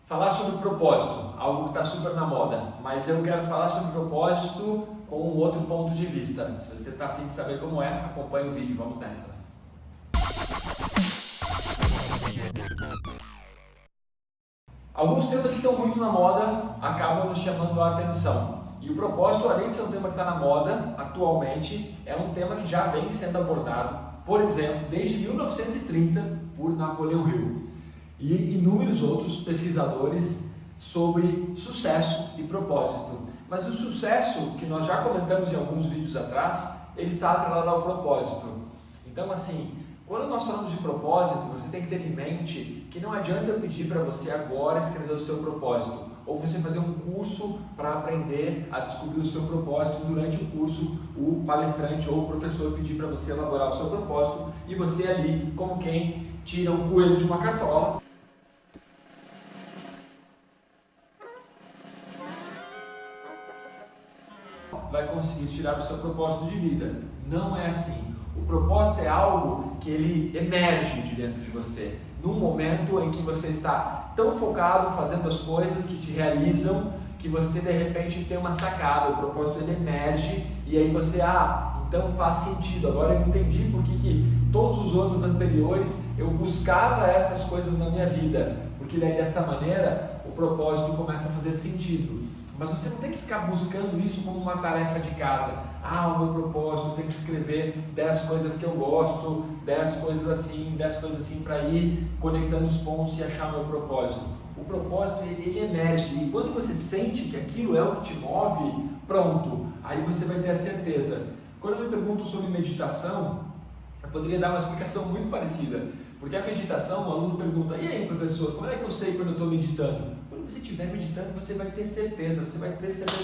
falar sobre propósito, algo que está super na moda, mas eu quero falar sobre propósito com um outro ponto de vista. Se você está afim de saber como é, acompanhe o vídeo, vamos nessa. Alguns temas que estão muito na moda acabam nos chamando a atenção. E o propósito, além de ser um tema que está na moda atualmente, é um tema que já vem sendo abordado, por exemplo, desde 1930 por Napoleão Hill e inúmeros outros pesquisadores sobre sucesso e propósito. Mas o sucesso, que nós já comentamos em alguns vídeos atrás, ele está atrelado ao propósito. Então, assim, quando nós falamos de propósito, você tem que ter em mente que não adianta eu pedir para você agora escrever o seu propósito, ou você fazer um curso para aprender a descobrir o seu propósito. Durante o curso, o palestrante ou o professor pedir para você elaborar o seu propósito e você ali, como quem tira um coelho de uma cartola, vai conseguir tirar o seu propósito de vida. Não é assim. O propósito é algo que ele emerge de dentro de você, num momento em que você está tão focado fazendo as coisas que te realizam, que você de repente tem uma sacada, o propósito ele emerge e aí você, então faz sentido, agora eu entendi por que todos os anos anteriores eu buscava essas coisas na minha vida, porque daí dessa maneira o propósito começa a fazer sentido. Mas você não tem que ficar buscando isso como uma tarefa de casa. O meu propósito, eu tenho que escrever 10 coisas que eu gosto, 10 coisas assim para ir conectando os pontos e achar o meu propósito. O propósito, ele emerge, e quando você sente que aquilo é o que te move, pronto, aí você vai ter a certeza. Quando eu me pergunto sobre meditação, eu poderia dar uma explicação muito parecida, porque a meditação, o aluno pergunta, e aí professor, como é que eu sei quando eu estou meditando? Quando você estiver meditando, você vai ter certeza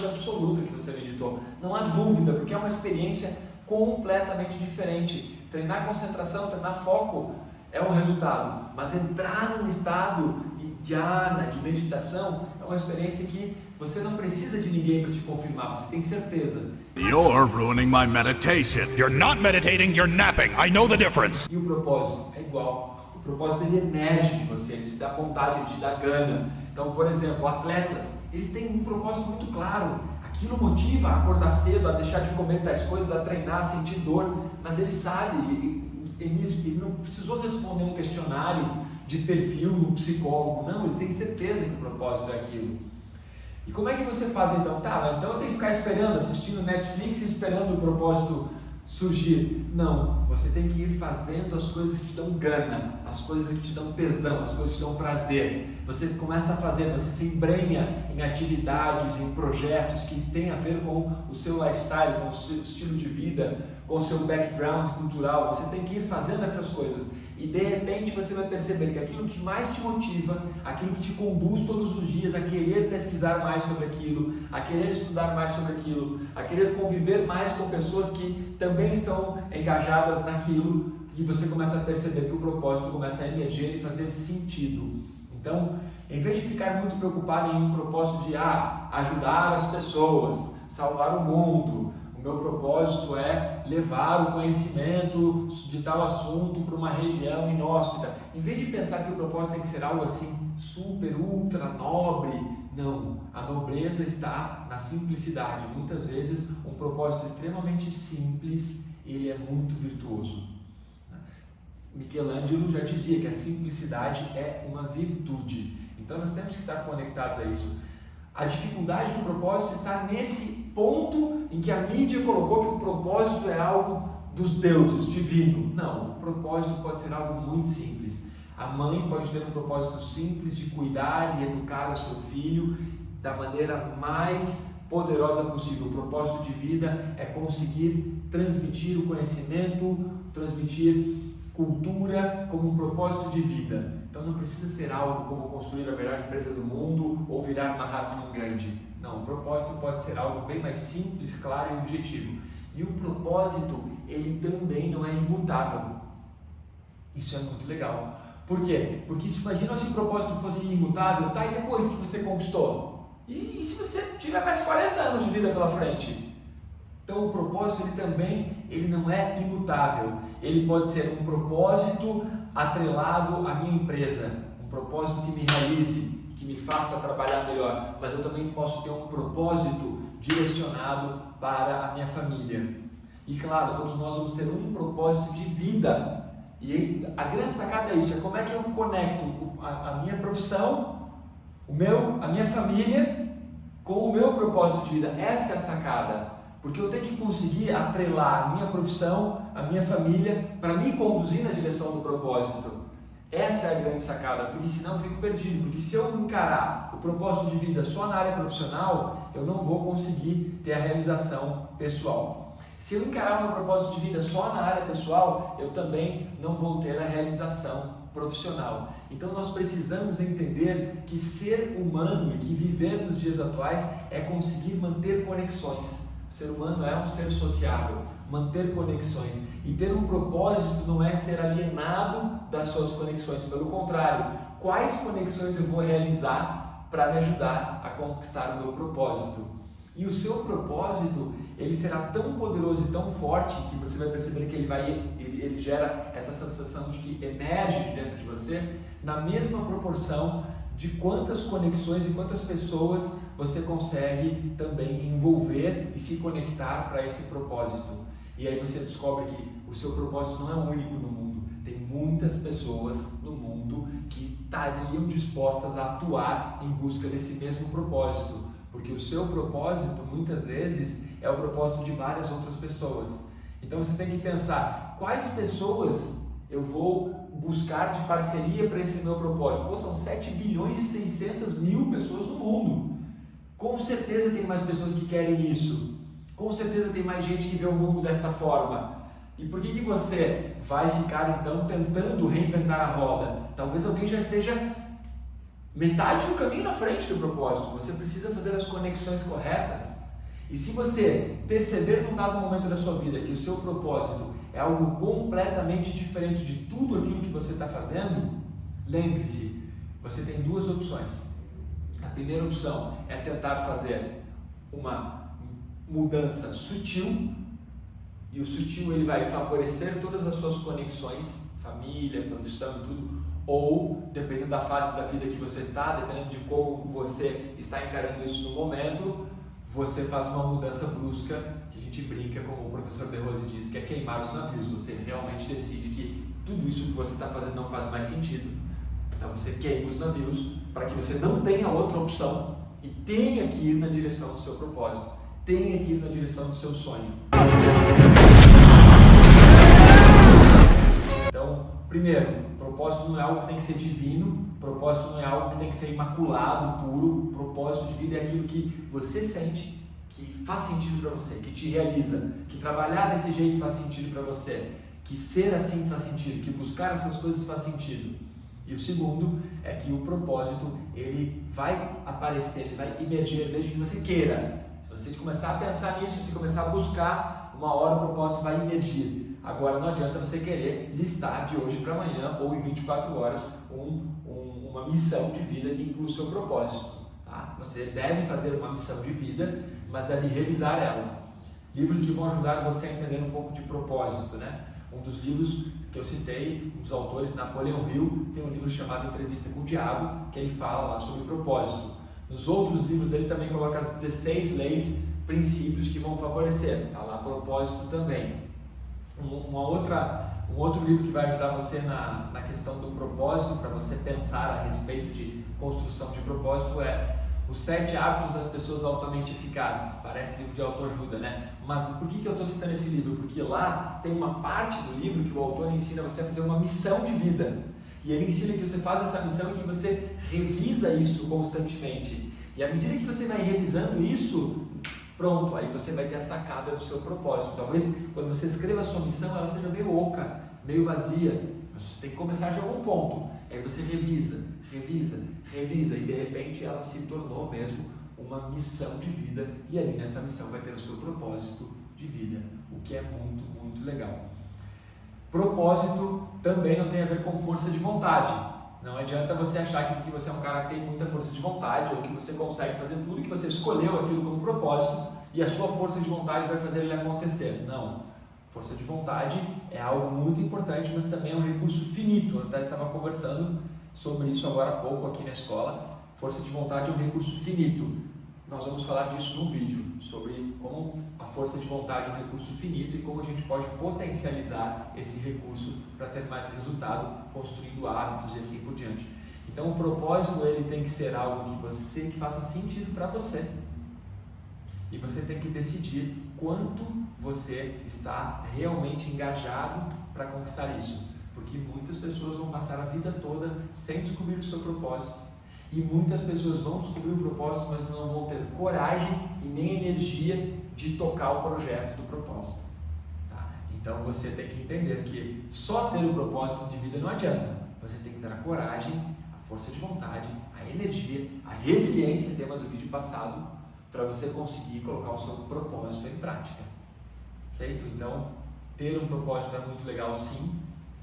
absoluta que você meditou. Não há dúvida, porque é uma experiência completamente diferente. Treinar concentração, treinar foco é um resultado, mas entrar num estado de dhyana, de meditação, é uma experiência que você não precisa de ninguém para te confirmar, você tem certeza. You're ruining my meditation. You're not meditating, you're napping. I know the difference. E o propósito é igual. O propósito ele emerge de você, ele te dá vontade, ele te dá gana. Então, por exemplo, atletas, eles têm um propósito muito claro. Aquilo motiva a acordar cedo, a deixar de comer tais coisas, a treinar, a sentir dor. Mas ele sabe, ele não precisou responder um questionário de perfil no psicólogo. Não, ele tem certeza que o propósito é aquilo. E como é que você faz então? Então eu tenho que ficar esperando, assistindo Netflix e esperando o propósito surgir. Não, você tem que ir fazendo as coisas que te dão gana, as coisas que te dão tesão, as coisas que te dão prazer. Você começa a fazer, você se embrenha em atividades, em projetos que têm a ver com o seu lifestyle, com o seu estilo de vida, com o seu background cultural. Você tem que ir fazendo essas coisas e de repente você vai perceber que aquilo que mais te motiva, aquilo que te conduz todos os dias a querer pesquisar mais sobre aquilo, a querer estudar mais sobre aquilo, a querer conviver mais com pessoas que também estão engajadas naquilo, e você começa a perceber que o propósito começa a emergir e fazer sentido. Então, em vez de ficar muito preocupado em um propósito de ajudar as pessoas, salvar o mundo, o meu propósito é levar o conhecimento de tal assunto para uma região inóspita. Em vez de pensar que o propósito tem que ser algo assim super, ultra nobre, não. A nobreza está na simplicidade. Muitas vezes um propósito extremamente simples, ele é muito virtuoso. Michelangelo já dizia que a simplicidade é uma virtude. Então nós temos que estar conectados a isso. A dificuldade do propósito está nesse ponto em que a mídia colocou que o propósito é algo dos deuses, divino. Não, o propósito pode ser algo muito simples. A mãe pode ter um propósito simples de cuidar e educar o seu filho da maneira mais poderosa possível. O propósito de vida é conseguir transmitir o conhecimento, transmitir cultura como um propósito de vida. Então não precisa ser algo como construir a melhor empresa do mundo ou virar Mahatma Gandhi. Não, o propósito pode ser algo bem mais simples, claro e objetivo. E o propósito, ele também não é imutável. Isso é muito legal. Por quê? Porque imagina se o propósito fosse imutável, e depois que você conquistou? E se você tiver mais 40 anos de vida pela frente? Então o propósito ele não é imutável. Ele pode ser um propósito atrelado à minha empresa, um propósito que me realize, que me faça trabalhar melhor, mas eu também posso ter um propósito direcionado para a minha família. E claro, todos nós vamos ter um propósito de vida. E a grande sacada é isso, é como é que eu conecto a minha profissão, a minha família com o meu propósito de vida. Essa é a sacada, porque eu tenho que conseguir atrelar a minha profissão, a minha família, para me conduzir na direção do propósito. Essa é a grande sacada, porque senão eu fico perdido, porque se eu encarar o propósito de vida só na área profissional, eu não vou conseguir ter a realização pessoal. Se eu encarar o meu propósito de vida só na área pessoal, eu também não vou ter a realização profissional. Então nós precisamos entender que ser humano e que viver nos dias atuais é conseguir manter conexões. O ser humano é um ser sociável, manter conexões. E ter um propósito não é ser alienado das suas conexões, pelo contrário, quais conexões eu vou realizar para me ajudar a conquistar o meu propósito? E o seu propósito, ele será tão poderoso e tão forte que você vai perceber que ele gera essa sensação de que emerge de dentro de você na mesma proporção de quantas conexões e quantas pessoas você consegue também envolver e se conectar para esse propósito. E aí você descobre que o seu propósito não é único no mundo. Tem muitas pessoas no mundo que estariam dispostas a atuar em busca desse mesmo propósito. Porque o seu propósito, muitas vezes, é o propósito de várias outras pessoas. Então você tem que pensar, quais pessoas eu vou buscar de parceria para esse meu propósito? Pô, são 7 bilhões e 600 mil pessoas no mundo. Com certeza tem mais pessoas que querem isso. Com certeza tem mais gente que vê o mundo dessa forma. E por que você vai ficar então tentando reinventar a roda? Talvez alguém já esteja metade do caminho na frente do propósito. Você precisa fazer as conexões corretas. E se você perceber num dado momento da sua vida que o seu propósito é algo completamente diferente de tudo aquilo que você está fazendo, lembre-se, você tem duas opções. A primeira opção é tentar fazer uma mudança sutil, e o sutil ele vai favorecer todas as suas conexões, família, profissão e tudo, ou, dependendo da fase da vida que você está, dependendo de como você está encarando isso no momento, você faz uma mudança brusca, que a gente brinca, como o professor De Rose diz, que é queimar os navios. Você realmente decide que tudo isso que você está fazendo não faz mais sentido. Então você queima os navios para que você não tenha outra opção e tenha que ir na direção do seu propósito, tenha que ir na direção do seu sonho. Então, primeiro, propósito não é algo que tem que ser divino, propósito não é algo que tem que ser imaculado, puro. Propósito de vida é aquilo que você sente, que faz sentido para você, que te realiza, que trabalhar desse jeito faz sentido para você, que ser assim faz sentido, que buscar essas coisas faz sentido. E o segundo é que o propósito, ele vai aparecer, ele vai emergir desde que você queira. Se você começar a pensar nisso, se começar a buscar, uma hora o propósito vai emergir. Agora não adianta você querer listar de hoje para amanhã ou em 24 horas uma missão de vida que inclui o seu propósito. Tá? Você deve fazer uma missão de vida, mas deve revisar ela. Livros que vão ajudar você a entender um pouco de propósito, né? Um dos livros que eu citei, um dos autores, Napoleão Hill, tem um livro chamado Entrevista com o Diabo, que ele fala lá sobre propósito. Nos outros livros dele também coloca as 16 leis, princípios que vão favorecer. Está lá propósito também. Um outro livro que vai ajudar você na questão do propósito, para você pensar a respeito de construção de propósito, é Os 7 Hábitos das Pessoas Altamente Eficazes. Parece livro de autoajuda, né? Mas por que eu estou citando esse livro? Porque lá tem uma parte do livro que o autor ensina você a fazer uma missão de vida. E ele ensina que você faz essa missão e que você revisa isso constantemente. E à medida que você vai revisando isso, pronto, aí você vai ter a sacada do seu propósito. Talvez quando você escreva a sua missão, ela seja meio oca, meio vazia. Mas você tem que começar de algum ponto. Aí você revisa, e de repente ela se tornou mesmo uma missão de vida. E ali nessa missão vai ter o seu propósito de vida, o que é muito, muito legal. Propósito também não tem a ver com força de vontade. Não adianta você achar que porque você é um cara que tem muita força de vontade ou que você consegue fazer tudo, que você escolheu aquilo como propósito e a sua força de vontade vai fazer ele acontecer. Não. Força de vontade é algo muito importante, mas também é um recurso finito. Eu até estava conversando sobre isso agora há pouco aqui na escola. força de vontade é um recurso finito. Nós vamos falar disso num vídeo, sobre como a força de vontade é um recurso finito e como a gente pode potencializar esse recurso para ter mais resultado, construindo hábitos e assim por diante. Então o propósito ele tem que ser algo que faça sentido para você. E você tem que decidir quanto você está realmente engajado para conquistar isso. Porque muitas pessoas vão passar a vida toda sem descobrir o seu propósito. E muitas pessoas vão descobrir o propósito, mas não vão ter coragem e nem energia de tocar o projeto do propósito. Tá? Então você tem que entender que só ter o propósito de vida não adianta. Você tem que ter a coragem, a força de vontade, a energia, a resiliência, tema do vídeo passado, para você conseguir colocar o seu propósito em prática. Certo? Então, ter um propósito é muito legal sim,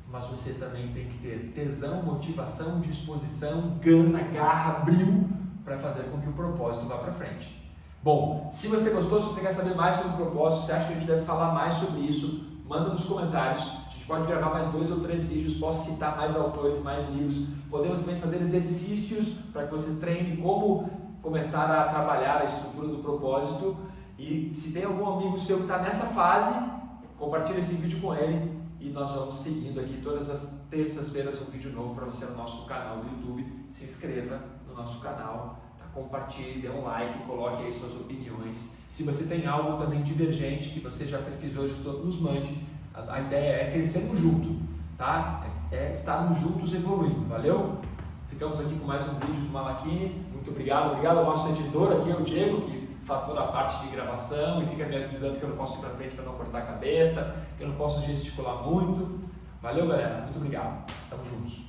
mas você também tem que ter tesão, motivação, disposição, gana, garra, brio para fazer com que o propósito vá para frente. Bom, se você gostou, se você quer saber mais sobre o propósito, se acha que a gente deve falar mais sobre isso, manda nos comentários. A gente pode gravar mais 2 ou 3 vídeos, posso citar mais autores, mais livros. Podemos também fazer exercícios para que você treine como começar a trabalhar a estrutura do propósito. E se tem algum amigo seu que está nessa fase, compartilhe esse vídeo com ele. E nós vamos seguindo aqui todas as terças-feiras um vídeo novo para você no nosso canal do YouTube. Se inscreva no nosso canal, tá? Compartilhe, dê um like, coloque aí suas opiniões. Se você tem algo também divergente que você já pesquisou, nos mande. A ideia é crescermos juntos, tá? É estarmos juntos evoluindo, valeu? Ficamos aqui com mais um vídeo do Malachini. Muito obrigado, obrigado ao nosso editor aqui, o Diego, que faz toda a parte de gravação e fica me avisando que eu não posso ir para frente para não cortar a cabeça, que eu não posso gesticular muito. Valeu, galera. Muito obrigado. Tamo juntos.